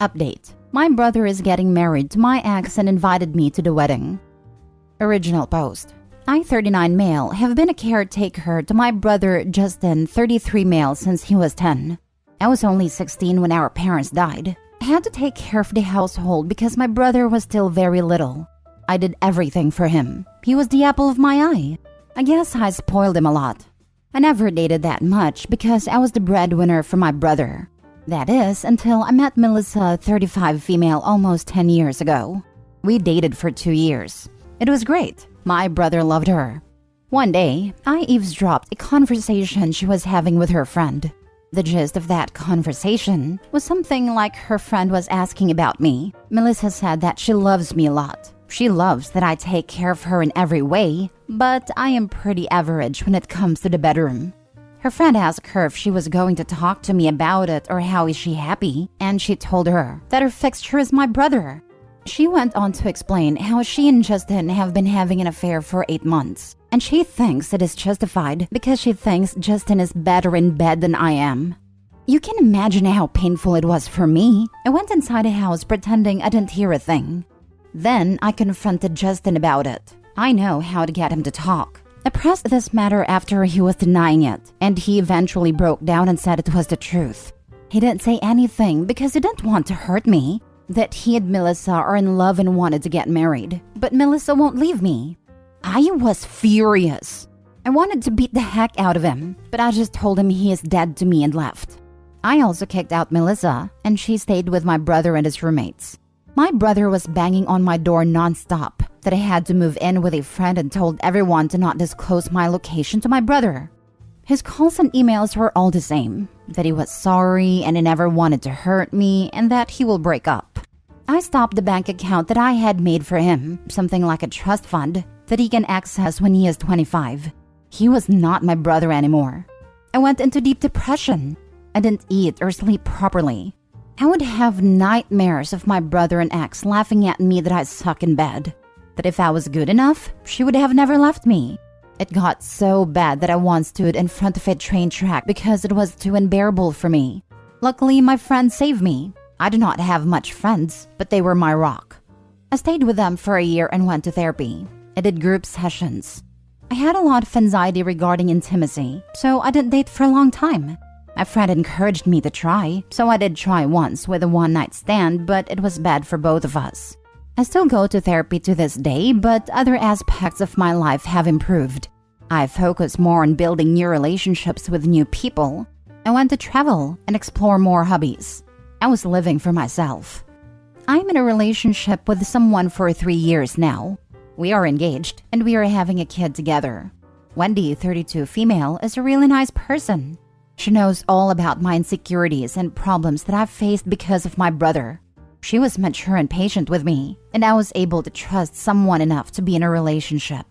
Update. My brother is getting married to my ex and invited me to the wedding. Original post. I, 39 male, have been a caretaker to my brother Justin, 33 male, since he was 10. I was only 16 when our parents died. I had to take care of the household because my brother was still very little. I did everything for him. He was the apple of my eye. I guess I spoiled him a lot. I never dated that much because I was the breadwinner for my brother. That is, until I met Melissa, 35 female, almost 10 years ago. We dated for 2 years. It was great. My brother loved her. One day, I eavesdropped a conversation she was having with her friend. The gist of that conversation was something like her friend was asking about me. Melissa said that she loves me a lot. She loves that I take care of her in every way, but I am pretty average when it comes to the bedroom. Her friend asked her if she was going to talk to me about it or how is she happy, and she told her that her fixture is my brother. She went on to explain how she and Justin have been having an affair for 8 months, and she thinks it is justified because she thinks Justin is better in bed than I am. You can imagine how painful it was for me. I went inside the house pretending I didn't hear a thing. Then I confronted Justin about it. I know how to get him to talk. I pressed this matter after he was denying it, and he eventually broke down and said it was the truth. He didn't say anything because he didn't want to hurt me. That he and Melissa are in love and wanted to get married, but Melissa won't leave me. I was furious. I wanted to beat the heck out of him, but I just told him he is dead to me and left. I also kicked out Melissa, and she stayed with my brother and his roommates. My brother was banging on my door non-stop, that I had to move in with a friend and told everyone to not disclose my location to my brother. His calls and emails were all the same, that he was sorry and he never wanted to hurt me and that he will break up. I stopped the bank account that I had made for him, something like a trust fund that he can access when he is 25. He was not my brother anymore. I went into deep depression. I didn't eat or sleep properly. I would have nightmares of my brother and ex laughing at me that I suck in bed. That if I was good enough, she would have never left me. It got so bad that I once stood in front of a train track because it was too unbearable for me. Luckily, my friends saved me. I do not have much friends, but they were my rock. I stayed with them for a year and went to therapy. I did group sessions. I had a lot of anxiety regarding intimacy, so I didn't date for a long time. My friend encouraged me to try, so I did try once with a one-night stand, but it was bad for both of us. I still go to therapy to this day, but other aspects of my life have improved. I focus more on building new relationships with new people. I want to travel and explore more hobbies. I was living for myself. I'm in a relationship with someone for 3 years now. We are engaged and we are having a kid together. Weddi, 32 female, is a really nice person. She knows all about my insecurities and problems that I've faced because of my brother. She was mature and patient with me, and I was able to trust someone enough to be in a relationship.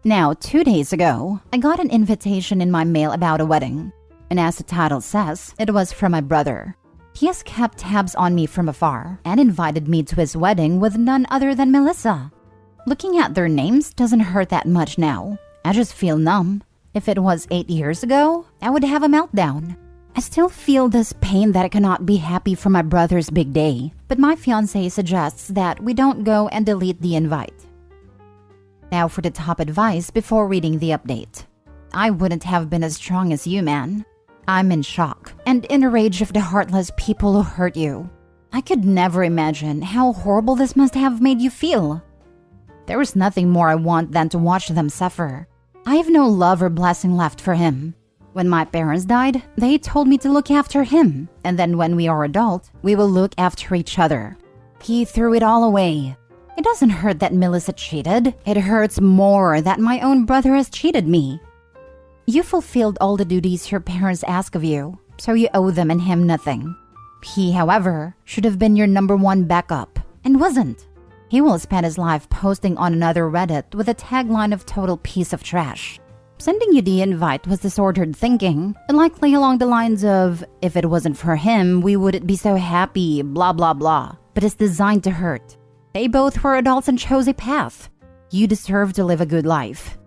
Now, 2 days ago, I got an invitation in my mail about a wedding. And as the title says, it was from my brother. He has kept tabs on me from afar and invited me to his wedding with none other than Melissa. Looking at their names doesn't hurt that much now. I just feel numb. If it was 8 years ago, I would have a meltdown. I still feel this pain that I cannot be happy for my brother's big day, but my fiancé suggests that we don't go and delete the invite. Now for the top advice before reading the update. I wouldn't have been as strong as you, man. I'm in shock and in a rage of the heartless people who hurt you. I could never imagine how horrible this must have made you feel. There is nothing more I want than to watch them suffer. I have no love or blessing left for him. When my parents died, they told me to look after him, and then when we are adult, we will look after each other. He threw it all away. It doesn't hurt that Melissa cheated. It hurts more that my own brother has cheated me. You fulfilled all the duties your parents ask of you, so you owe them and him nothing. He, however, should have been your #1 backup, and wasn't. He will spend his life posting on another Reddit with a tagline of total piece of trash. Sending you the invite was disordered thinking, and likely along the lines of, if it wasn't for him, we wouldn't be so happy, blah blah blah. But it's designed to hurt. They both were adults and chose a path. You deserve to live a good life.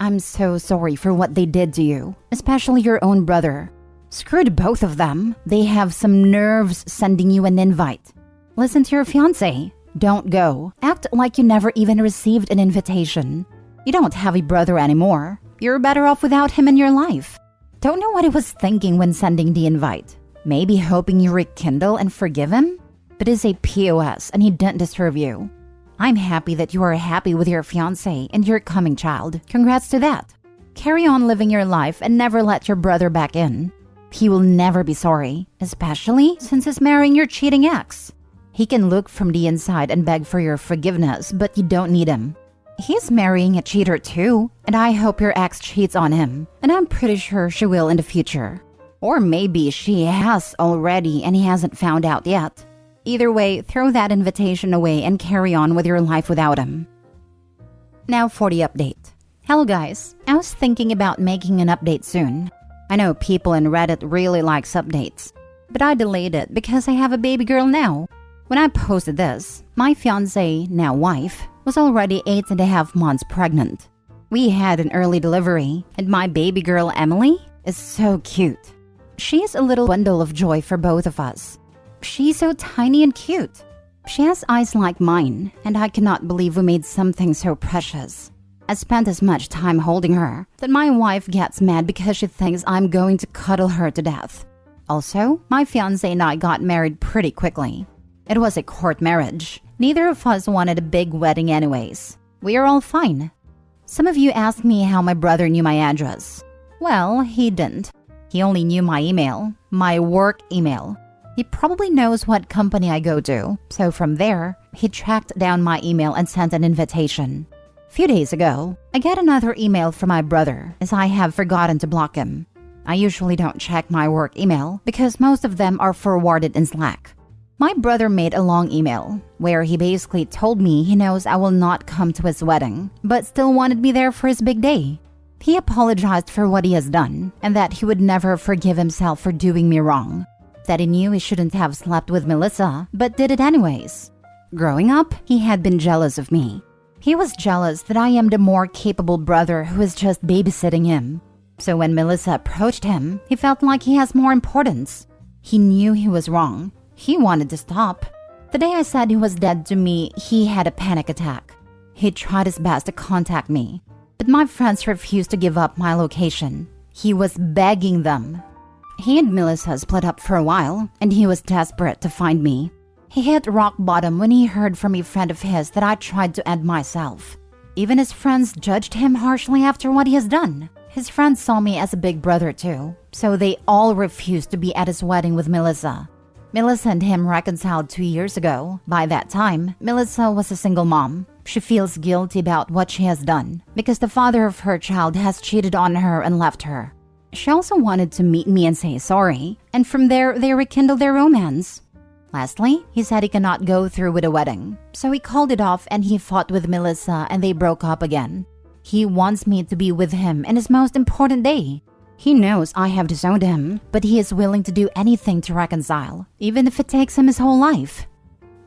I'm so sorry for what they did to you, especially your own brother. Screwed both of them. They have some nerves sending you an invite. Listen to your fiancé. Don't go. Act like you never even received an invitation. You don't have a brother anymore. You're better off without him in your life. Don't know what he was thinking when sending the invite. Maybe hoping you rekindle and forgive him? But he's a POS and he didn't deserve you. I'm happy that you are happy with your fiancé and your coming child. Congrats to that. Carry on living your life and never let your brother back in. He will never be sorry, especially since he's marrying your cheating ex. He can look from the inside and beg for your forgiveness, but you don't need him. He's marrying a cheater too, and I hope your ex cheats on him, and I'm pretty sure she will in the future. Or maybe she has already and he hasn't found out yet. Either way, throw that invitation away and carry on with your life without him. Now for the update. Hello guys, I was thinking about making an update soon. I know people in Reddit really likes updates, but I delayed it because I have a baby girl now. When I posted this, my fiancé, now wife, was already 8.5 months pregnant. We had an early delivery, and my baby girl Emily is so cute. She's a little bundle of joy for both of us. She's so tiny and cute. She has eyes like mine, and I cannot believe we made something so precious. I spent as much time holding her that my wife gets mad because she thinks I'm going to cuddle her to death. Also, my fiancé and I got married pretty quickly. It was a court marriage. Neither of us wanted a big wedding anyways. We are all fine. Some of you asked me how my brother knew my address. Well, he didn't. He only knew my email, my work email. He probably knows what company I go to, so from there, he tracked down my email and sent an invitation. A few days ago, I got another email from my brother as I have forgotten to block him. I usually don't check my work email because most of them are forwarded in Slack. My brother made a long email where he basically told me he knows I will not come to his wedding, but still wanted me there for his big day. He apologized for what he has done and that he would never forgive himself for doing me wrong. That he knew he shouldn't have slept with Melissa, but did it anyways. Growing up, he had been jealous of me. He was jealous that I am the more capable brother who is just babysitting him. So when Melissa approached him, he felt like he has more importance. He knew he was wrong. He wanted to stop. The day I said he was dead to me, he had a panic attack. He tried his best to contact me, but my friends refused to give up my location. He was begging them. He and Melissa split up for a while, and he was desperate to find me. He hit rock bottom when he heard from a friend of his that I tried to end myself. Even his friends judged him harshly after what he has done. His friends saw me as a big brother too, so they all refused to be at his wedding with Melissa. Melissa and him reconciled 2 years ago. By that time, Melissa was a single mom. She feels guilty about what she has done because the father of her child has cheated on her and left her. She also wanted to meet me and say sorry, and from there they rekindled their romance. Lastly, he said he cannot go through with a wedding, so he called it off and he fought with Melissa and they broke up again. He wants me to be with him in his most important day. He knows I have disowned him, but he is willing to do anything to reconcile, even if it takes him his whole life.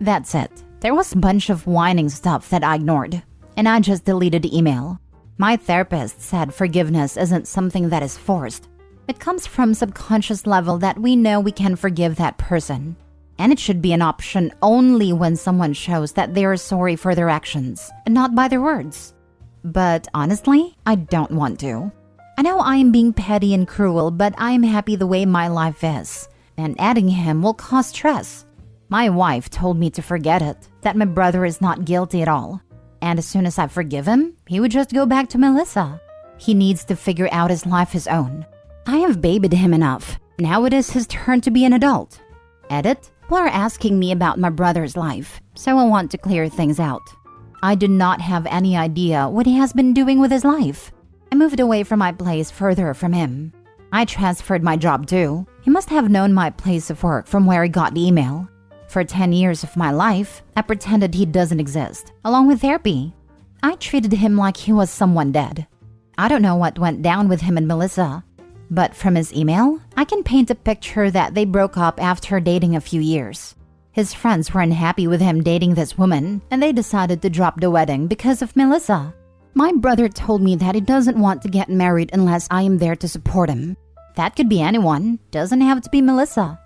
That's it. There was a bunch of whining stuff that I ignored, and I just deleted the email. My therapist said forgiveness isn't something that is forced. It comes from subconscious level that we know we can forgive that person. And it should be an option only when someone shows that they are sorry for their actions, and not by their words. But honestly, I don't want to. I know I am being petty and cruel, but I am happy the way my life is, and adding him will cause stress. My wife told me to forget it, that my brother is not guilty at all. And as soon as I forgive him, he would just go back to Melissa. He needs to figure out his life his own. I have babied him enough. Now it is his turn to be an adult. Edit. People are asking me about my brother's life, so I want to clear things out. I do not have any idea what he has been doing with his life. I moved away from my place further from him. I transferred my job too. He must have known my place of work from where he got the email. For 10 years of my life, I pretended he doesn't exist, along with therapy. I treated him like he was someone dead. I don't know what went down with him and Melissa, but from his email, I can paint a picture that they broke up after dating a few years. His friends were unhappy with him dating this woman, and they decided to drop the wedding because of Melissa. My brother told me that he doesn't want to get married unless I am there to support him. That could be anyone, doesn't have to be Melissa.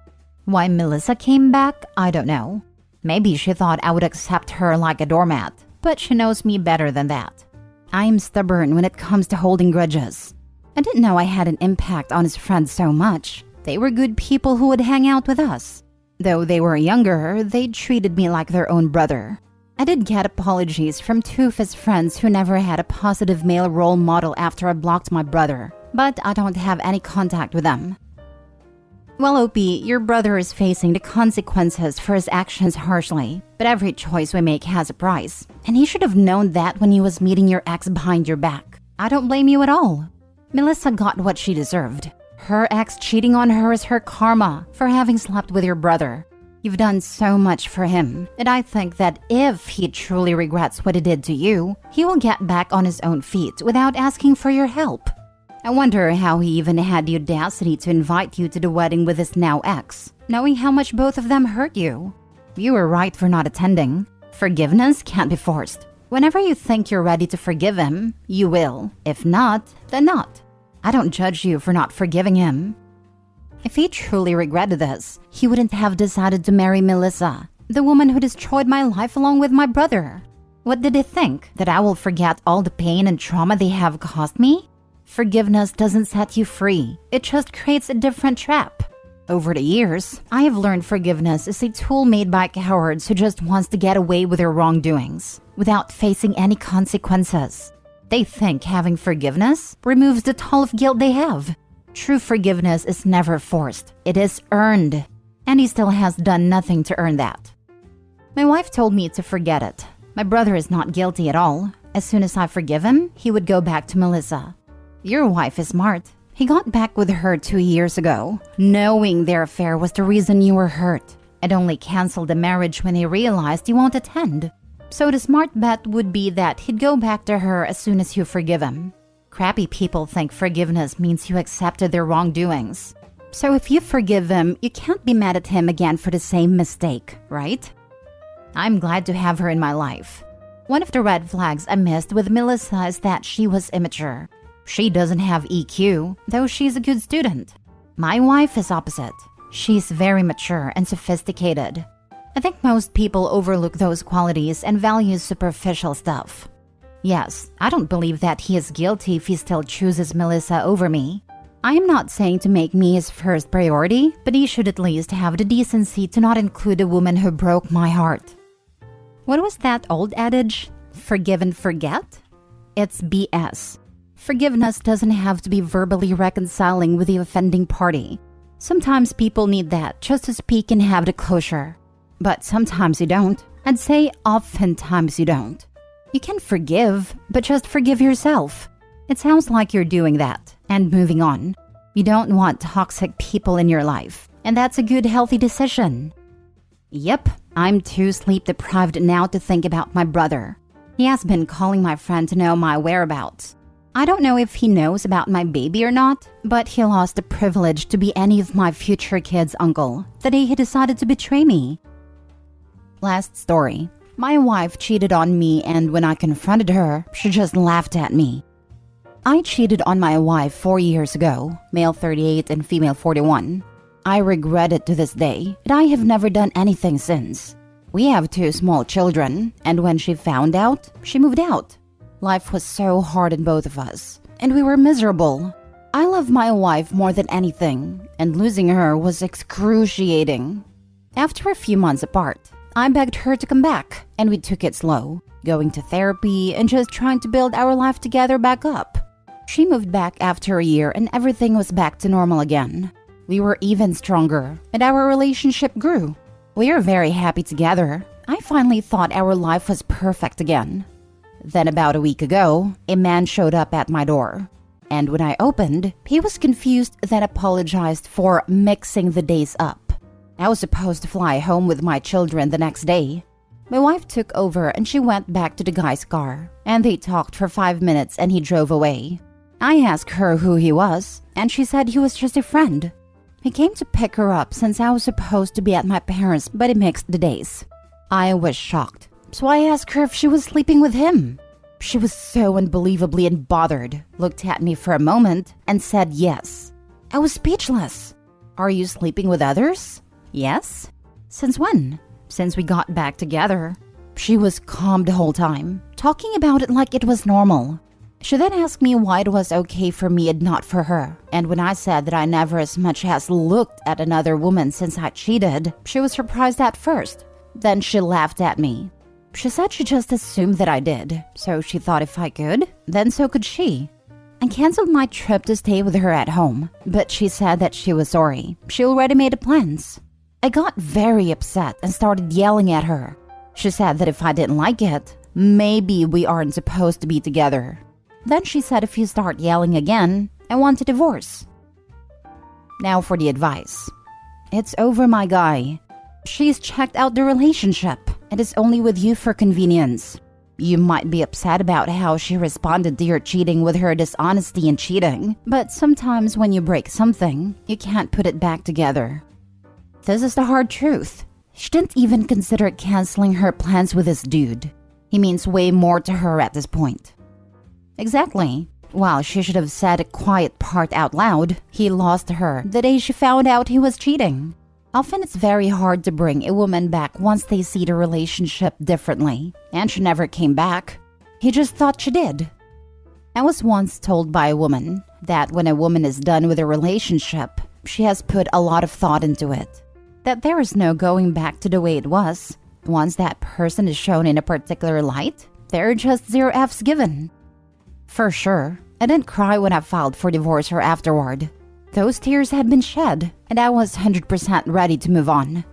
Why Melissa came back, I don't know. Maybe she thought I would accept her like a doormat, but she knows me better than that. I am stubborn when it comes to holding grudges. I didn't know I had an impact on his friends so much. They were good people who would hang out with us. Though they were younger, they treated me like their own brother. I did get apologies from two of his friends who never had a positive male role model after I blocked my brother, but I don't have any contact with them. Well, Opie, your brother is facing the consequences for his actions harshly, but every choice we make has a price, and he should have known that when he was meeting your ex behind your back. I don't blame you at all. Melissa got what she deserved. Her ex cheating on her is her karma for having slept with your brother. You've done so much for him, and I think that if he truly regrets what he did to you, he will get back on his own feet without asking for your help. I wonder how he even had the audacity to invite you to the wedding with his now ex, knowing how much both of them hurt you. You were right for not attending. Forgiveness can't be forced. Whenever you think you're ready to forgive him, you will. If not, then not. I don't judge you for not forgiving him. If he truly regretted this, he wouldn't have decided to marry Melissa, the woman who destroyed my life along with my brother. What did he think? That I will forget all the pain and trauma they have caused me? Forgiveness doesn't set you free. It just creates a different trap. Over the years, I have learned forgiveness is a tool made by cowards who just wants to get away with their wrongdoings without facing any consequences. They think having forgiveness removes the toll of guilt they have. True forgiveness is never forced. It is earned. And he still has done nothing to earn that. My wife told me to forget it. My brother is not guilty at all. As soon as I forgive him, he would go back to Melissa. Your wife is smart. He got back with her 2 years ago, knowing their affair was the reason you were hurt, and only canceled the marriage when he realized you won't attend. So the smart bet would be that he'd go back to her as soon as you forgive him. Crappy people think forgiveness means you accepted their wrongdoings. So if you forgive him, you can't be mad at him again for the same mistake, right? I'm glad to have her in my life. One of the red flags I missed with Melissa is that she was immature. She doesn't have EQ, though she's a good student. My wife is opposite. She's very mature and sophisticated. I think most people overlook those qualities and value superficial stuff. Yes, I don't believe that he is guilty if he still chooses Melissa over me. I am not saying to make me his first priority, but he should at least have the decency to not include a woman who broke my heart. What was that old adage? Forgive and forget? It's BS. Forgiveness doesn't have to be verbally reconciling with the offending party. Sometimes people need that just to speak and have the closure. But sometimes you don't. I'd say oftentimes you don't. You can forgive, but just forgive yourself. It sounds like you're doing that and moving on. You don't want toxic people in your life, and that's a good, healthy decision. Yep, I'm too sleep deprived now to think about my brother. He has been calling my friend to know my whereabouts. I don't know if he knows about my baby or not, but he lost the privilege to be any of my future kids' uncle the day he decided to betray me. Last story. My wife cheated on me, and when I confronted her, she just laughed at me. I cheated on my wife 4 years ago, male 38 and female 41. I regret it to this day, and I have never done anything since. We have 2 small children, and when she found out, she moved out. Life was so hard on both of us, and we were miserable. I love my wife more than anything, and losing her was excruciating. After a few months apart, I begged her to come back, and we took it slow, going to therapy and just trying to build our life together back up. She moved back after a year and everything was back to normal again. We were even stronger, and our relationship grew. We are very happy together. I finally thought our life was perfect again. Then about a week ago, a man showed up at my door. And when I opened, he was confused, then apologized for mixing the days up. I was supposed to fly home with my children the next day. My wife took over and she went back to the guy's car, and they talked for 5 minutes and he drove away. I asked her who he was, and she said he was just a friend. He came to pick her up since I was supposed to be at my parents', but he mixed the days. I was shocked, so I asked her if she was sleeping with him. She was so unbelievably unbothered, looked at me for a moment, and said yes. I was speechless. Are you sleeping with others? Yes. Since when? Since we got back together. She was calm the whole time, talking about it like it was normal. She then asked me why it was okay for me and not for her. And when I said that I never as much as looked at another woman since I cheated, she was surprised at first. Then she laughed at me. She said she just assumed that I did, so she thought if I could, then so could she. I canceled my trip to stay with her at home, but she said that she was sorry. She already made plans. I got very upset and started yelling at her. She said that if I didn't like it, maybe we aren't supposed to be together. Then she said if you start yelling again, I want a divorce. Now for the advice. It's over, my guy. She's checked out the relationship and is only with you for convenience. You might be upset about how she responded to your cheating with her dishonesty and cheating, but sometimes when you break something, you can't put it back together. This is the hard truth. She didn't even consider canceling her plans with this dude. He means way more to her at this point. Exactly. While she should have said a quiet part out loud, he lost her the day she found out he was cheating. Often it's very hard to bring a woman back once they see the relationship differently, and she never came back. He just thought she did. I was once told by a woman that when a woman is done with a relationship, she has put a lot of thought into it. That there is no going back to the way it was. Once that person is shown in a particular light, there are just 0 F's given. For sure, I didn't cry when I filed for divorce or afterward. Those tears had been shed, and I was 100% ready to move on.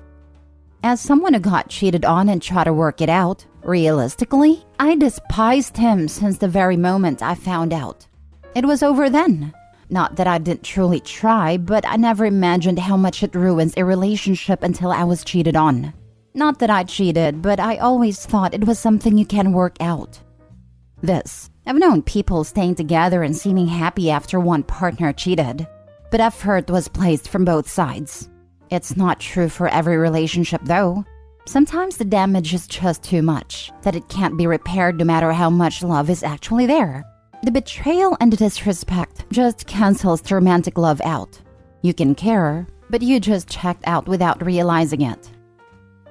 As someone who got cheated on and tried to work it out, realistically, I despised him since the very moment I found out. It was over then. Not that I didn't truly try, but I never imagined how much it ruins a relationship until I was cheated on. Not that I cheated, but I always thought it was something you can work out. I've known people staying together and seeming happy after one partner cheated. But effort was placed from both sides. It's not true for every relationship though. Sometimes the damage is just too much, that it can't be repaired no matter how much love is actually there. The betrayal and the disrespect just cancels the romantic love out. You can care, but you just checked out without realizing it.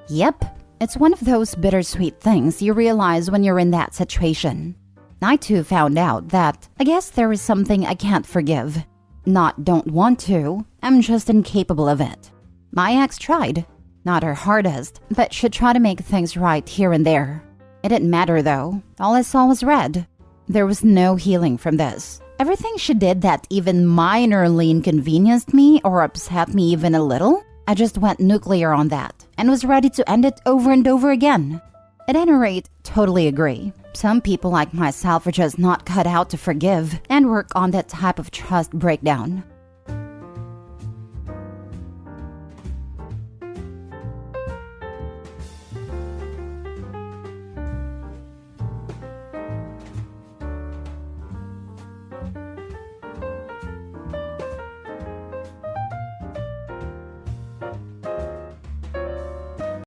Yep, it's one of those bittersweet things you realize when you're in that situation. I too found out that I guess there is something I can't forgive. Not don't want to, I'm just incapable of it. My ex tried. Not her hardest, but she tried to make things right here and there. It didn't matter though. All I saw was red. There was no healing from this. Everything she did that even minorly inconvenienced me or upset me even a little, I just went nuclear on that and was ready to end it over and over again. At any rate, totally agree. Some people like myself are just not cut out to forgive and work on that type of trust breakdown.